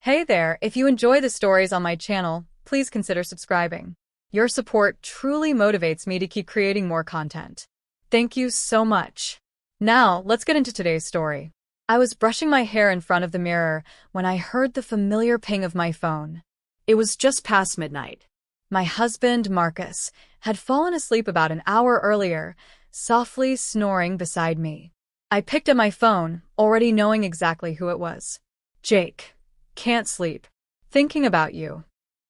Hey there, if you enjoy the stories on my channel, please consider subscribing. Your support truly motivates me to keep creating more content. Thank you so much. Now, let's get into today's story. I was brushing my hair in front of the mirror when I heard the familiar ping of my phone. It was just past midnight. My husband, Marcus, had fallen asleep about an hour earlier, softly snoring beside me. I picked up my phone, already knowing exactly who it was. Jake. Can't sleep. Thinking about you.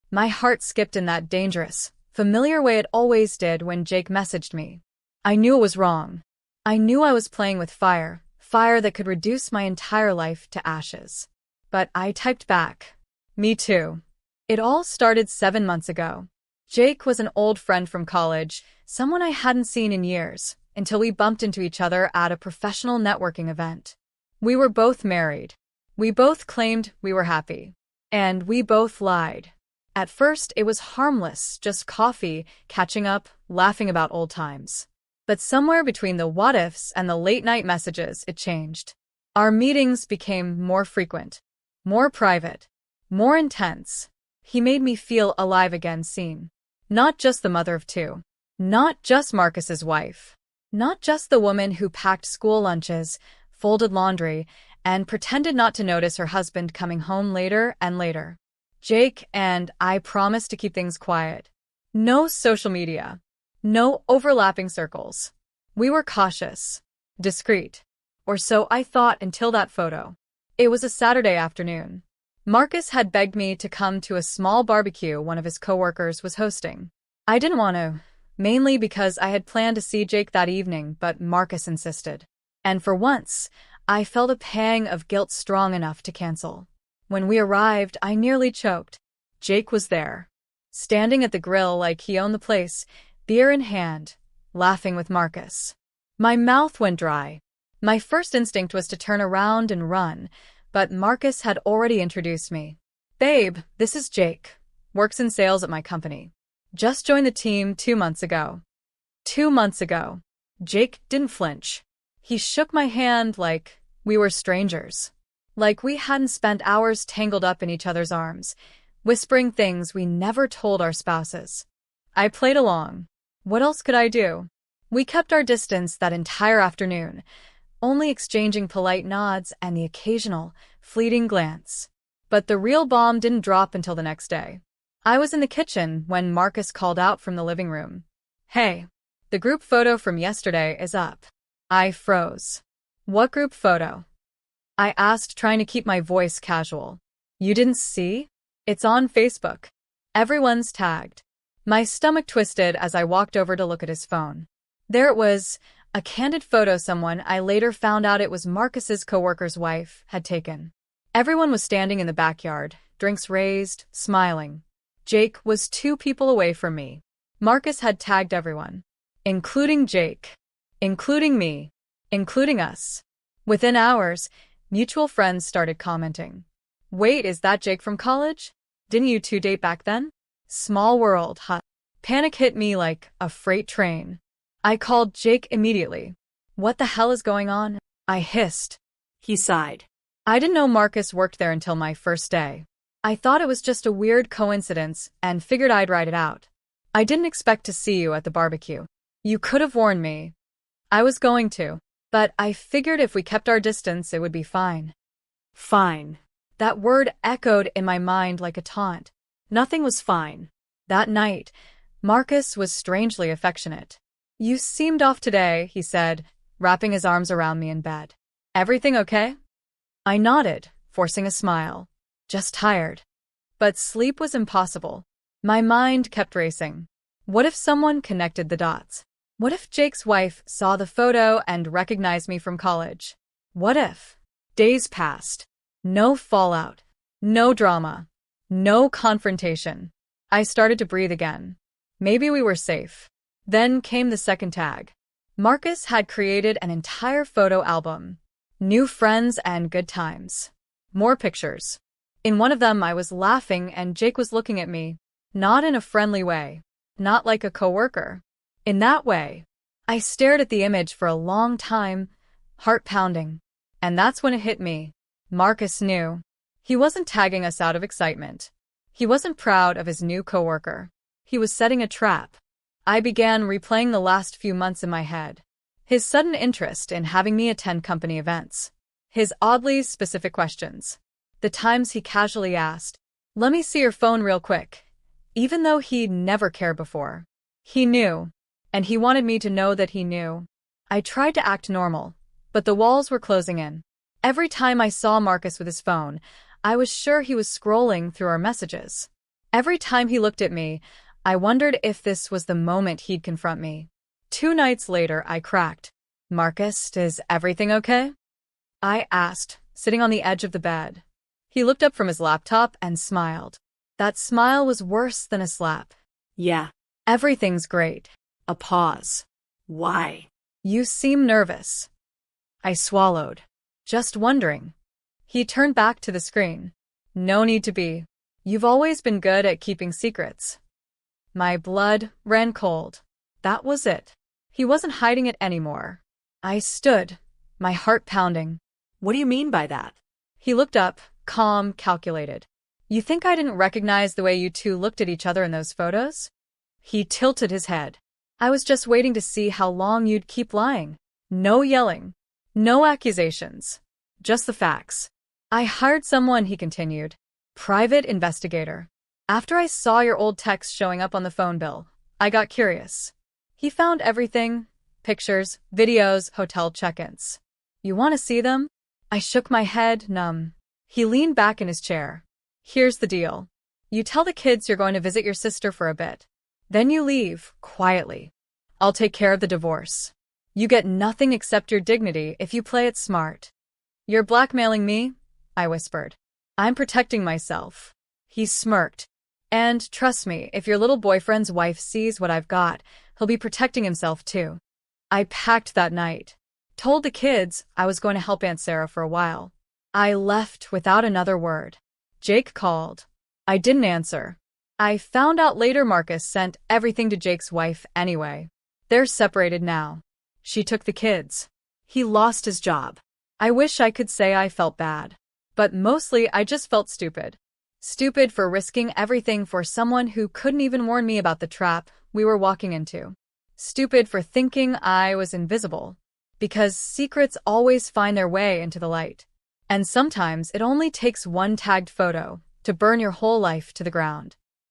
My heart skipped in that dangerous, familiar way it always did when Jake messaged me. I knew it was wrong. I knew I was playing with fire that could reduce my entire life to ashes. But I typed back. Me too. It all started 7 months ago. Jake was an old friend from college, someone I hadn't seen in years, until we bumped into each other at a professional networking event. We were both married. We both claimed we were happy. And we both lied. At first, it was harmless, just coffee, catching up, laughing about old times. But somewhere between the what-ifs and the late-night messages, it changed. Our meetings became more frequent, more private, more intense. He made me feel alive again, seen. Not just the mother of two. Not just Marcus's wife. Not just the woman who packed school lunches, folded laundry, and pretended not to notice her husband coming home later and later. Jake and I promised to keep things quiet. No social media. No overlapping circles. We were cautious. Discreet. Or so I thought until that photo. It was a Saturday afternoon. Marcus had begged me to come to a small barbecue one of his coworkers was hosting. I didn't want to, mainly because I had planned to see Jake that evening, but Marcus insisted. And for once, I felt a pang of guilt strong enough to cancel. When we arrived, I nearly choked. Jake was there, standing at the grill like he owned the place, beer in hand, laughing with Marcus. My mouth went dry. My first instinct was to turn around and run, but Marcus had already introduced me. Babe, this is Jake. Works in sales at my company. Just joined the team 2 months ago. 2 months ago. Jake didn't flinch. He shook my hand like we were strangers. Like we hadn't spent hours tangled up in each other's arms, whispering things we never told our spouses. I played along. What else could I do? We kept our distance that entire afternoon, only exchanging polite nods and the occasional, fleeting glance. But the real bomb didn't drop until the next day. I was in the kitchen when Marcus called out from the living room. Hey, the group photo from yesterday is up. I froze. What group photo? I asked, trying to keep my voice casual. You didn't see? It's on Facebook. Everyone's tagged. My stomach twisted as I walked over to look at his phone. There it was, a candid photo someone I later found out it was Marcus's coworker's wife had taken. Everyone was standing in the backyard, drinks raised, smiling. Jake was 2 people away from me. Marcus had tagged everyone. Including Jake. Including me. Including us. Within hours, mutual friends started commenting. Wait, is that Jake from college? Didn't you 2 date back then? Small world, huh? Panic hit me like a freight train. I called Jake immediately. What the hell is going on? I hissed. He sighed. I didn't know Marcus worked there until my first day. I thought it was just a weird coincidence and figured I'd ride it out. I didn't expect to see you at the barbecue. You could have warned me. I was going to, but I figured if we kept our distance, it would be fine. Fine. That word echoed in my mind like a taunt. Nothing was fine. That night, Marcus was strangely affectionate. You seemed off today, he said, wrapping his arms around me in bed. Everything okay? I nodded, forcing a smile. Just tired. But sleep was impossible. My mind kept racing. What if someone connected the dots? What if Jake's wife saw the photo and recognized me from college? What if? Days passed. No fallout. No drama. No confrontation. I started to breathe again. Maybe we were safe. Then came the second tag. Marcus had created an entire photo album. New friends and good times. More pictures. In one of them I was laughing and Jake was looking at me. Not in a friendly way. Not like a coworker. In that way. I stared at the image for a long time, heart pounding. And that's when it hit me. Marcus knew. He wasn't tagging us out of excitement. He wasn't proud of his new coworker. He was setting a trap. I began replaying the last few months in my head. His sudden interest in having me attend company events. His oddly specific questions. The times he casually asked, "Let me see your phone real quick," even though he'd never cared before. He knew, and he wanted me to know that he knew. I tried to act normal, but the walls were closing in. Every time I saw Marcus with his phone, I was sure he was scrolling through our messages. Every time he looked at me, I wondered if this was the moment he'd confront me. 2 nights later, I cracked. "Marcus, is everything okay?" I asked, sitting on the edge of the bed. He looked up from his laptop and smiled. That smile was worse than a slap. "Yeah." "Everything's great." A pause. "Why?" "You seem nervous." I swallowed. "Just wondering." He turned back to the screen. "No need to be. You've always been good at keeping secrets." My blood ran cold. That was it. He wasn't hiding it anymore. I stood, my heart pounding. "What do you mean by that?" He looked up, calm, calculated. "You think I didn't recognize the way you two looked at each other in those photos?" He tilted his head. "I was just waiting to see how long you'd keep lying. No yelling. No accusations. Just the facts." "I hired someone," he continued. "Private investigator. After I saw your old text showing up on the phone bill, I got curious. He found everything. Pictures, videos, hotel check-ins. You want to see them?" I shook my head, numb. He leaned back in his chair. "Here's the deal. You tell the kids you're going to visit your sister for a bit. Then you leave, quietly. I'll take care of the divorce. You get nothing except your dignity if you play it smart." "You're blackmailing me?" I whispered. "I'm protecting myself." He smirked. "And trust me, if your little boyfriend's wife sees what I've got, he'll be protecting himself too." I packed that night. Told the kids I was going to help Aunt Sarah for a while. I left without another word. Jake called. I didn't answer. I found out later Marcus sent everything to Jake's wife anyway. They're separated now. She took the kids. He lost his job. I wish I could say I felt bad. But mostly I just felt stupid. Stupid for risking everything for someone who couldn't even warn me about the trap we were walking into. Stupid for thinking I was invisible. Because secrets always find their way into the light. And sometimes it only takes one tagged photo to burn your whole life to the ground.